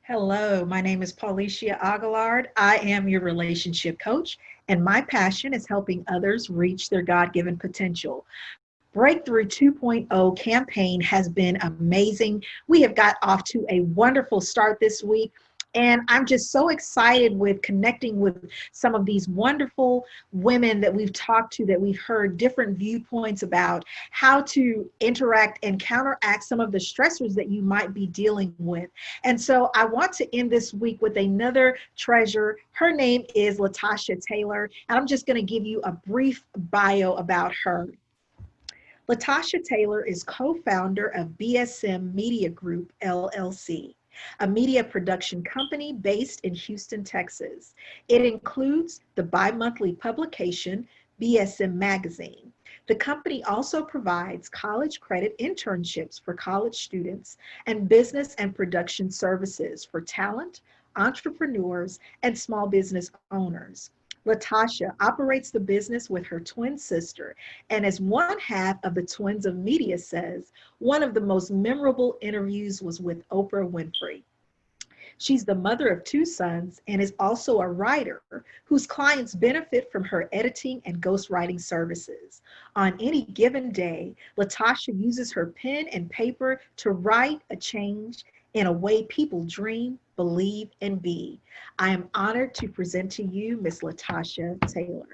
Hello, my name is Paulicia Aguilard. I am your relationship coach, and my passion is helping others reach their God given potential. Breakthrough 2.0 campaign has been amazing. We have got off to a wonderful start this week. And I'm just so excited with connecting with some of these wonderful women that we've talked to, that we've heard different viewpoints about how to interact and counteract some of the stressors that you might be dealing with. And so I want to end this week with another treasure. Her name is Latasha Taylor, and I'm just going to give you a brief bio about her. Latasha Taylor is co-founder of BSM Media Group, LLC, a media production company based in Houston, Texas. It includes the bi-monthly publication, BSM Magazine. The company also provides college credit internships for college students and business and production services for talent, entrepreneurs, and small business owners. Latasha operates the business with her twin sister, and as one half of the Twins of Media says, one of the most memorable interviews was with Oprah Winfrey. She's the mother of two sons and is also a writer whose clients benefit from her editing and ghostwriting services. On any given day, Latasha uses her pen and paper to write a change in a way people dream, believe, and be. I am honored to present to you Miss Latasha Taylor.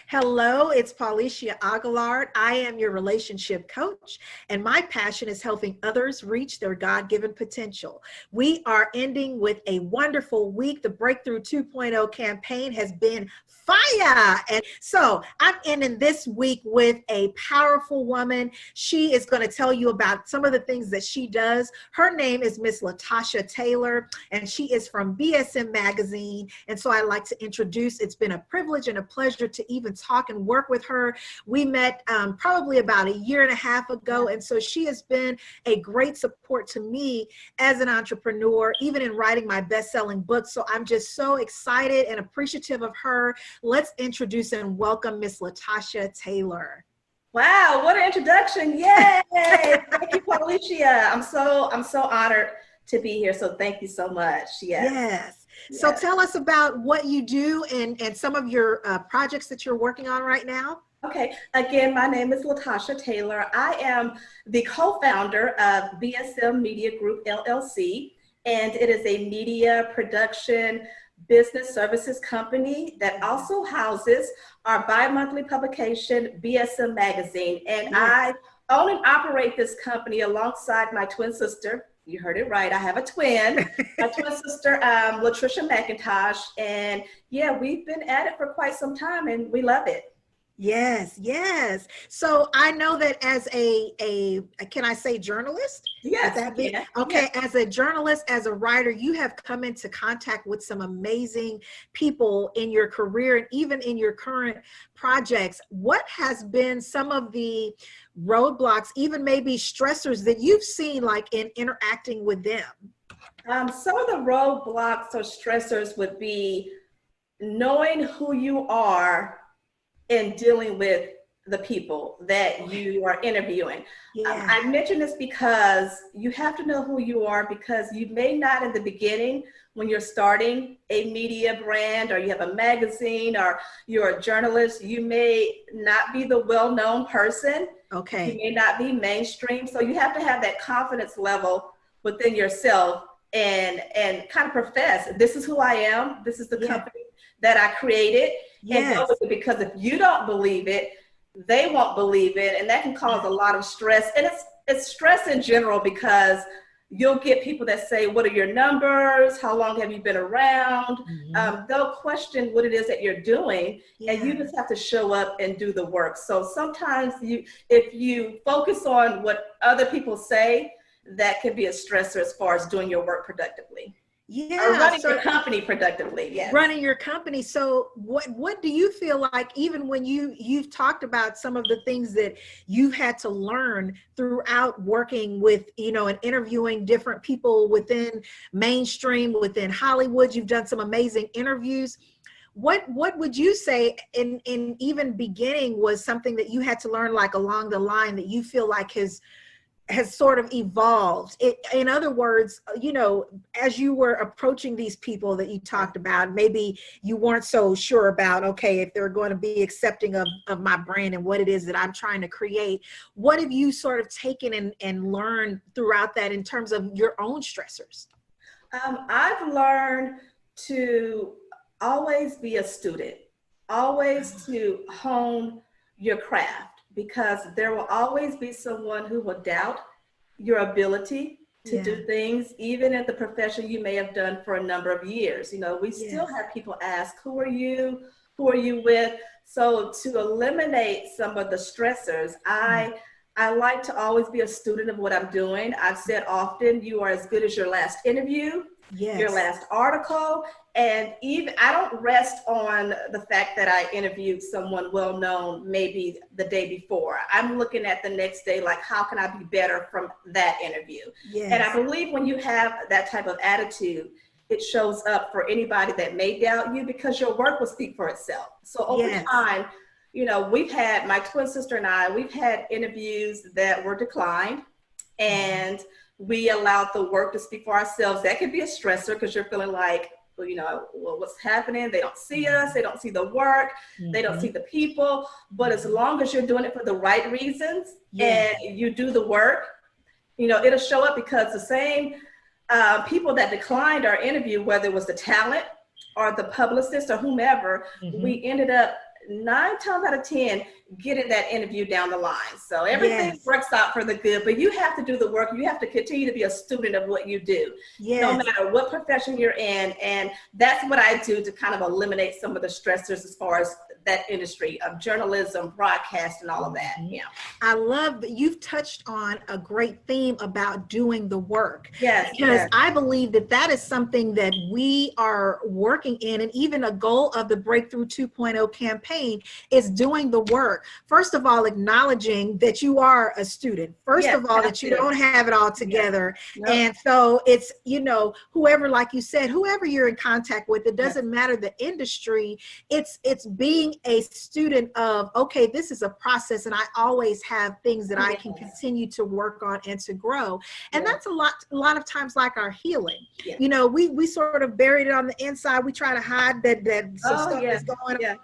Hello, it's Paulicia Aguilard. I am your relationship coach, and my passion is helping others reach their God-given potential. We are ending with a wonderful week. The Breakthrough 2.0 campaign has been fire. And so I'm ending this week with a powerful woman. She is going to tell you about some of the things that she does. Her name is Miss Latasha Taylor, and she is from BSM Magazine. And so I'd like to introduce, it's been a privilege and a pleasure to even talk and work with her. We met probably about a year and a half ago. And so she has been a great support to me as an entrepreneur, even in writing my best-selling book. So I'm just so excited and appreciative of her. Let's introduce and welcome Miss Latasha Taylor. Wow, what an introduction. Yay. Thank you, Paulicia. I'm so honored to be here. So thank you so much. Yes. So tell us about what you do and some of your projects that you're working on right now. Okay. Again, my name is Latasha Taylor. I am the co-founder of BSM Media Group, LLC, and it is a media production business services company that also houses our bi-monthly publication, BSM Magazine. And I own and operate this company alongside my twin sister. You heard it right. I have a twin, my twin sister, Latricia McIntosh. And yeah, we've been at it for quite some time and we love it. Yes, yes. So I know that as a can I say journalist? Yes. Okay, yes. As a journalist, as a writer, you have come into contact with some amazing people in your career and even in your current projects. What has been some of the roadblocks, even maybe stressors that you've seen like in interacting with them? Some of the roadblocks or stressors would be knowing who you are in dealing with the people that you are interviewing. I mention this because you have to know who you are, because you may not in the beginning when you're starting a media brand or you have a magazine or you're a journalist, you may not be the well-known person. Okay. You may not be mainstream. So you have to have that confidence level within yourself and kind of profess, this is who I am. This is the company that I created. And go with it, because if you don't believe it, they won't believe it, and that can cause a lot of stress. And it's stress in general, because you'll get people that say, what are your numbers? How long have you been around? They'll question what it is that you're doing, and you just have to show up and do the work. So sometimes if you focus on what other people say, that can be a stressor as far as doing your work productively. Or running your company productively. Yes. Running your company. So what do you feel like, even when you've talked about some of the things that you've had to learn throughout working with, and interviewing different people within mainstream, within Hollywood, you've done some amazing interviews. What would you say in even beginning was something that you had to learn, like along the line, that you feel like has has sort of evolved. In other words, you know, as you were approaching these people that you talked about, maybe you weren't so sure about, okay, if they're going to be accepting of my brand and what it is that I'm trying to create. What have you sort of taken and learned throughout that in terms of your own stressors? I've learned to always be a student, always to hone your craft, because there will always be someone who will doubt your ability to do things, even in the profession you may have done for a number of years. You know, we still have people ask, who are you? Who are you with? So to eliminate some of the stressors, I like to always be a student of what I'm doing. I've said often, you are as good as your last interview, your last article. And even I don't rest on the fact that I interviewed someone well-known maybe the day before. I'm looking at the next day, like, how can I be better from that interview? And I believe when you have that type of attitude, it shows up for anybody that may doubt you, because your work will speak for itself. So over time, you know, we've had, my twin sister and I, we've had interviews that were declined, and we allowed the work to speak for ourselves. That could be a stressor, because you're feeling like, well, you know, well, what's happening? They don't see us. They don't see the work. They don't see the people. But as long as you're doing it for the right reasons and you do the work, you know, it'll show up, because the same people that declined our interview, whether it was the talent or the publicist or whomever, we ended up 9 times out of 10 getting that interview down the line. So everything works out for the good, but you have to do the work. You have to continue to be a student of what you do, no matter what profession you're in. And that's what I do to kind of eliminate some of the stressors as far as that industry of journalism, broadcast, and all of that. I love that you've touched on a great theme about doing the work. Because I believe that that is something that we are working in, and even a goal of the Breakthrough 2.0 campaign is doing the work. First of all, acknowledging that you are a student. First of all, that you don't have it all together. And so it's, you know, whoever, like you said, whoever you're in contact with, it doesn't matter the industry. It's being a student of, okay, this is a process, and I always have things that I can continue to work on and to grow. And that's a lot of times like our healing. You know, we sort of buried it on the inside. We try to hide that some stuff is going on.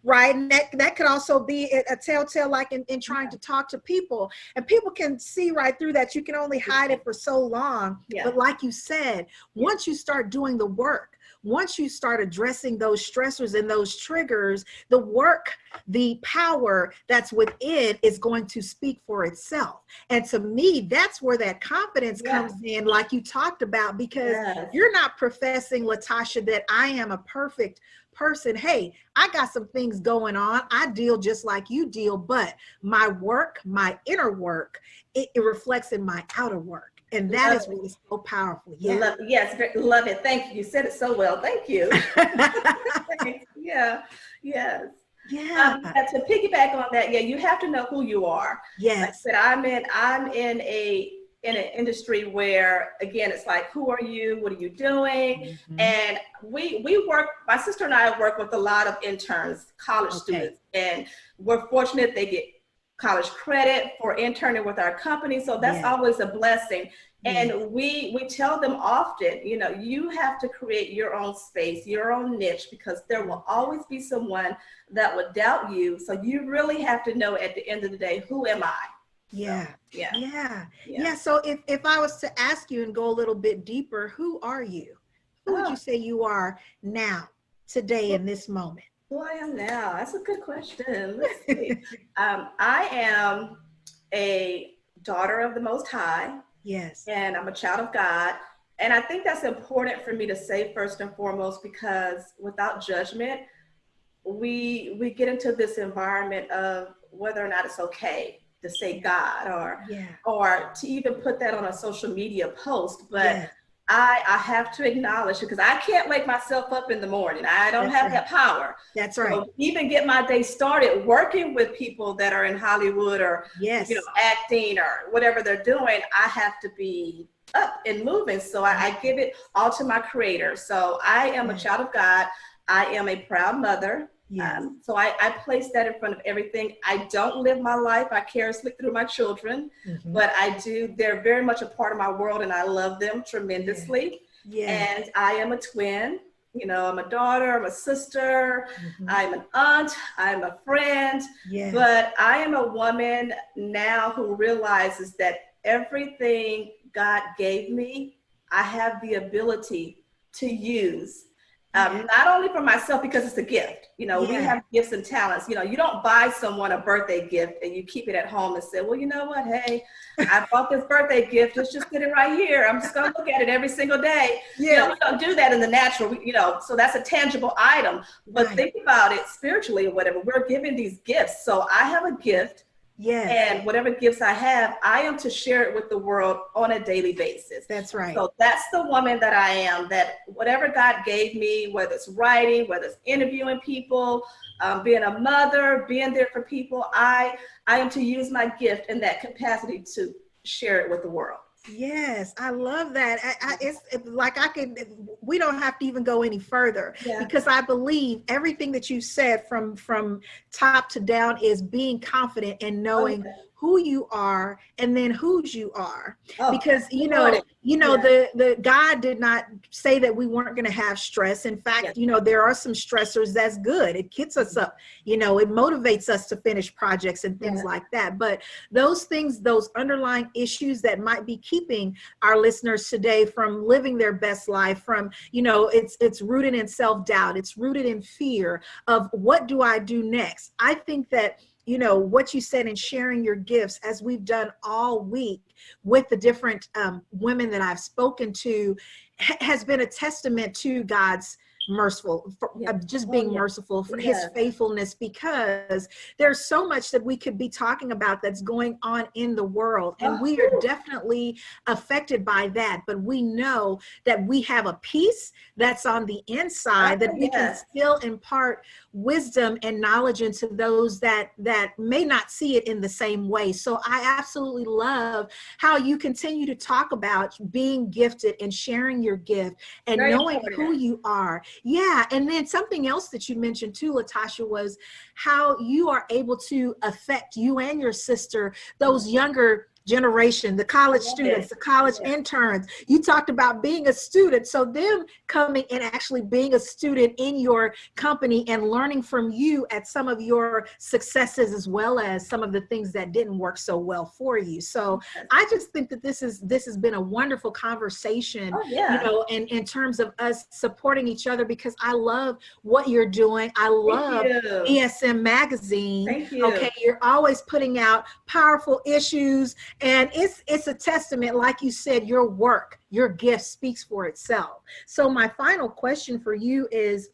Right. And that could also be a telltale, like in trying to talk to people, and people can see right through that. You can only hide it for so long. But like you said, once you start doing the work, once you start addressing those stressors and those triggers, the work, the power that's within is going to speak for itself. And to me, that's where that confidence comes in, like you talked about, because you're not professing, Latasha, that I am a perfect person. Hey, I got some things going on. I deal just like you deal, but my work, my inner work, it reflects in my outer work. And that is what is so powerful. Love it. Thank you. You said it so well. Thank you. To piggyback on that, you have to know who you are. Like I said, I'm in an industry where, again, it's like, who are you? What are you doing? And we work, my sister and I work with a lot of interns, college students, and we're fortunate they get college credit for interning with our company. So that's always a blessing. And we tell them often, you know, you have to create your own space, your own niche, because there will always be someone that will doubt you. So you really have to know at the end of the day, who am I? So if I was to ask you and go a little bit deeper, who are you? Who would you say you are now, today, in this moment? Who I am now? That's a good question. Let's see. I am a daughter of the Most High. And I'm a child of God. And I think that's important for me to say first and foremost, because without judgment, we get into this environment of whether or not it's okay to say God or to even put that on a social media post. But I have to acknowledge it, because I can't wake myself up in the morning. I don't have that power. So even get my day started working with people that are in Hollywood or you know, acting or whatever they're doing, I have to be up and moving. So I give it all to my Creator. So I am a child of God. I am a proud mother. Yes. So I place that in front of everything. I don't live my life vicariously through my children, but I do. They're very much a part of my world, and I love them tremendously. Yeah. And I am a twin. You know, I'm a daughter, I'm a sister, I'm an aunt, I'm a friend, but I am a woman now who realizes that everything God gave me, I have the ability to use. Not only for myself, because it's a gift. You know, we have gifts and talents. You know, you don't buy someone a birthday gift and you keep it at home and say, well, you know what? Hey, I bought this birthday gift. Let's just put it right here. I'm just going to look at it every single day. You know, we don't do that in the natural, you know, so that's a tangible item. But think about it spiritually or whatever. We're given these gifts. So I have a gift. And whatever gifts I have, I am to share it with the world on a daily basis. That's right. So that's the woman that I am, that whatever God gave me, whether it's writing, whether it's interviewing people, being a mother, being there for people, I am to use my gift in that capacity to share it with the world. Yes, I love that. It's like we don't have to even go any further because I believe everything that you said from top to down is being confident and knowing who you are and then whose you are. Because the God did not say that we weren't going to have stress. In fact, you know, there are some stressors. That's good. It gets us up, you know, it motivates us to finish projects and things like that. But those things, those underlying issues that might be keeping our listeners today from living their best life, from, you know, it's rooted in self-doubt. It's rooted in fear of what do I do next? I think that, you know, what you said in sharing your gifts, as we've done all week with the different women that I've spoken to, has been a testament to God's merciful, just being merciful for his faithfulness, because there's so much that we could be talking about that's going on in the world. And we are definitely affected by that. But we know that we have a peace that's on the inside that we can still impart wisdom and knowledge into those that may not see it in the same way. So I absolutely love how you continue to talk about being gifted and sharing your gift and knowing who you are. Yeah. And then something else that you mentioned too, Latasha, was how you are able to affect, you and your sister, those younger generation, the college students, the college interns. You talked about being a student. So them coming and actually being a student in your company and learning from you at some of your successes, as well as some of the things that didn't work so well for you. So I just think that this has been a wonderful conversation, you know, in terms of us supporting each other, because I love what you're doing. I love ESM Magazine. Thank you. Okay. You're always putting out powerful issues. And it's a testament, like you said, your work, your gift speaks for itself. So my final question for you is,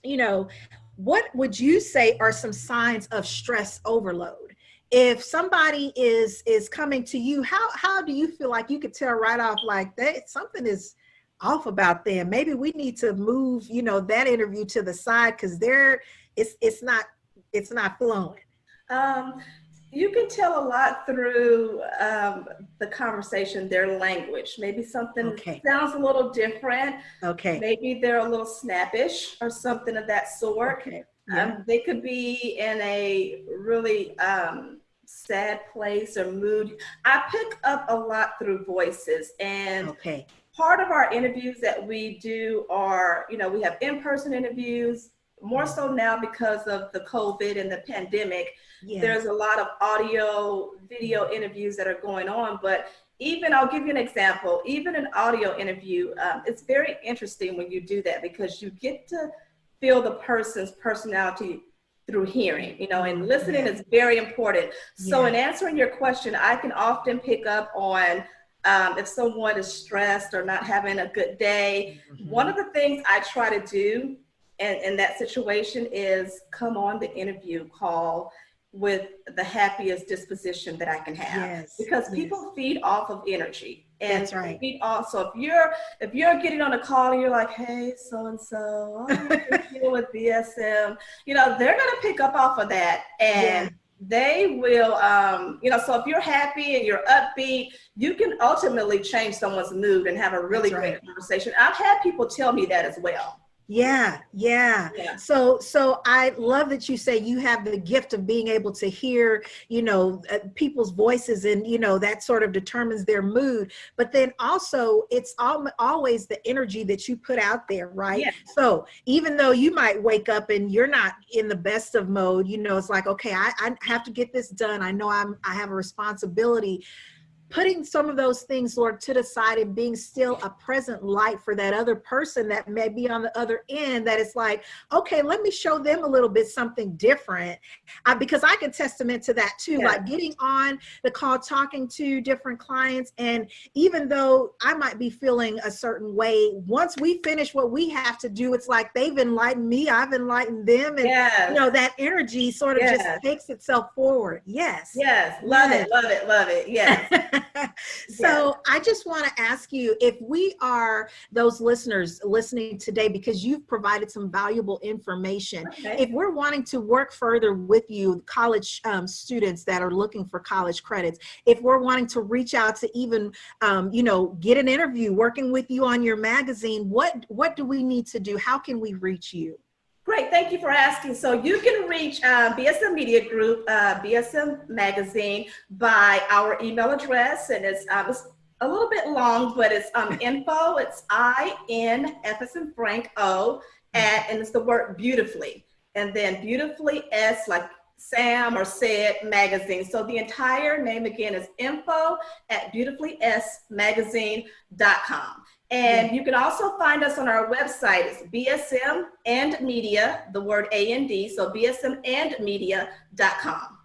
you know, what would you say are some signs of stress overload? If somebody is coming to you, how do you feel like you could tell right off, like that something is off about them? Maybe we need to move, you know, that interview to the side because it's not flowing. You can tell a lot through the conversation, their language. Maybe something sounds a little different. Maybe they're a little snappish or something of that sort. They could be in a really sad place or mood. I pick up a lot through voices. And part of our interviews that we do are, you know, we have in-person interviews, more so now because of the COVID and the pandemic. There's a lot of audio, video interviews that are going on, but even, I'll give you an example, even an audio interview, it's very interesting when you do that because you get to feel the person's personality through hearing, you know, and listening is very important. So in answering your question, I can often pick up on if someone is stressed or not having a good day. One of the things I try to do in that situation is come on the interview call with the happiest disposition that I can have, because people feed off of energy. And feed off. So if you're getting on a call and you're like, hey, so-and-so, I'm with BSM, you know, they're going to pick up off of that, and they will, you know, so if you're happy and you're upbeat, you can ultimately change someone's mood and have a really great conversation. I've had people tell me that as well. Yeah, yeah. Yeah. So I love that you say you have the gift of being able to hear, people's voices, and that sort of determines their mood. But then also it's always the energy that you put out there, right? Yeah. So even though you might wake up and you're not in the best of mode, it's like, okay, I have to get this done. I know I have a responsibility. Putting some of those things, Lord, to the side and being still a present light for that other person that may be on the other end, that it's like, okay, let me show them a little bit something different. Because I can testament to that too, Yeah. like getting on the call, talking to different clients. And even though I might be feeling a certain way, once we finish what we have to do, it's like they've enlightened me, I've enlightened them. And, Yes. that energy sort of just takes itself forward. Yes. Yes. Love it. Love it. Love it. Yes. So I just want to ask you, if we are those listeners listening today, because you've provided some valuable information, if we're wanting to work further with you, college students that are looking for college credits, if we're wanting to reach out to even, get an interview, working with you on your magazine, what do we need to do? How can we reach you? Great, thank you for asking. So you can reach BSM Media Group, BSM Magazine, by our email address, and it's a little bit long, but it's info. It's INF as in Frank O, and it's the word beautifully, and then beautifully S like Sam or Said Magazine. So the entire name again is info@beautifully-s-magazine.com. And you can also find us on our website. It's BSM and Media, the word A&D, so bsmandmedia.com.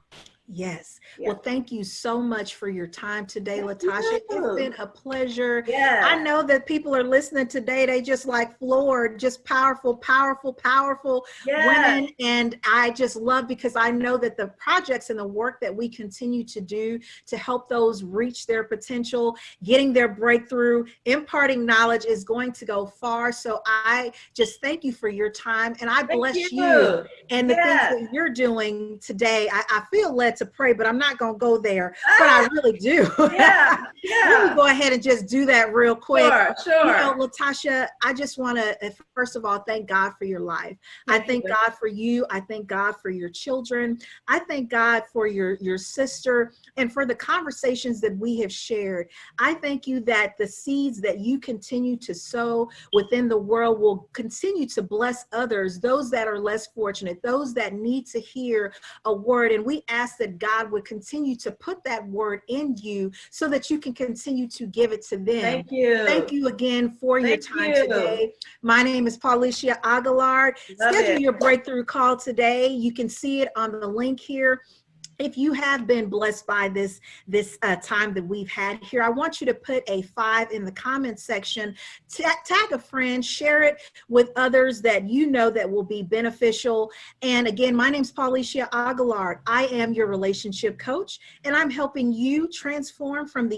Yes. Yeah. Well, thank you so much for your time today, Latasha. It's been a pleasure. Yeah. I know that people are listening today. They just like floored, just powerful, powerful, powerful women. And I just love, because I know that the projects and the work that we continue to do to help those reach their potential, getting their breakthrough, imparting knowledge is going to go far. So I just thank you for your time, and I bless you and the things that you're doing today. I feel led to pray, but I'm not going to go there, but I really do. Let me go ahead and just do that real quick. Sure. Latasha, I just want to, first of all, thank God for your life. I thank God for you. I thank God for your children. I thank God for your sister, and for the conversations that we have shared. I thank you that the seeds that you continue to sow within the world will continue to bless others, those that are less fortunate, those that need to hear a word. And we ask that God would continue to put that word in you so that you can continue to give it to them. Thank you. Thank you again for your time today. My name is Paulicia Aguilard. Schedule your breakthrough call today. You can see it on the link here. If you have been blessed by this time that we've had here, I want you to put a 5 in the comment section, tag a friend, share it with others that you know that will be beneficial. And again, my name is Paulicia Aguilard. I am your relationship coach, and I'm helping you transform from the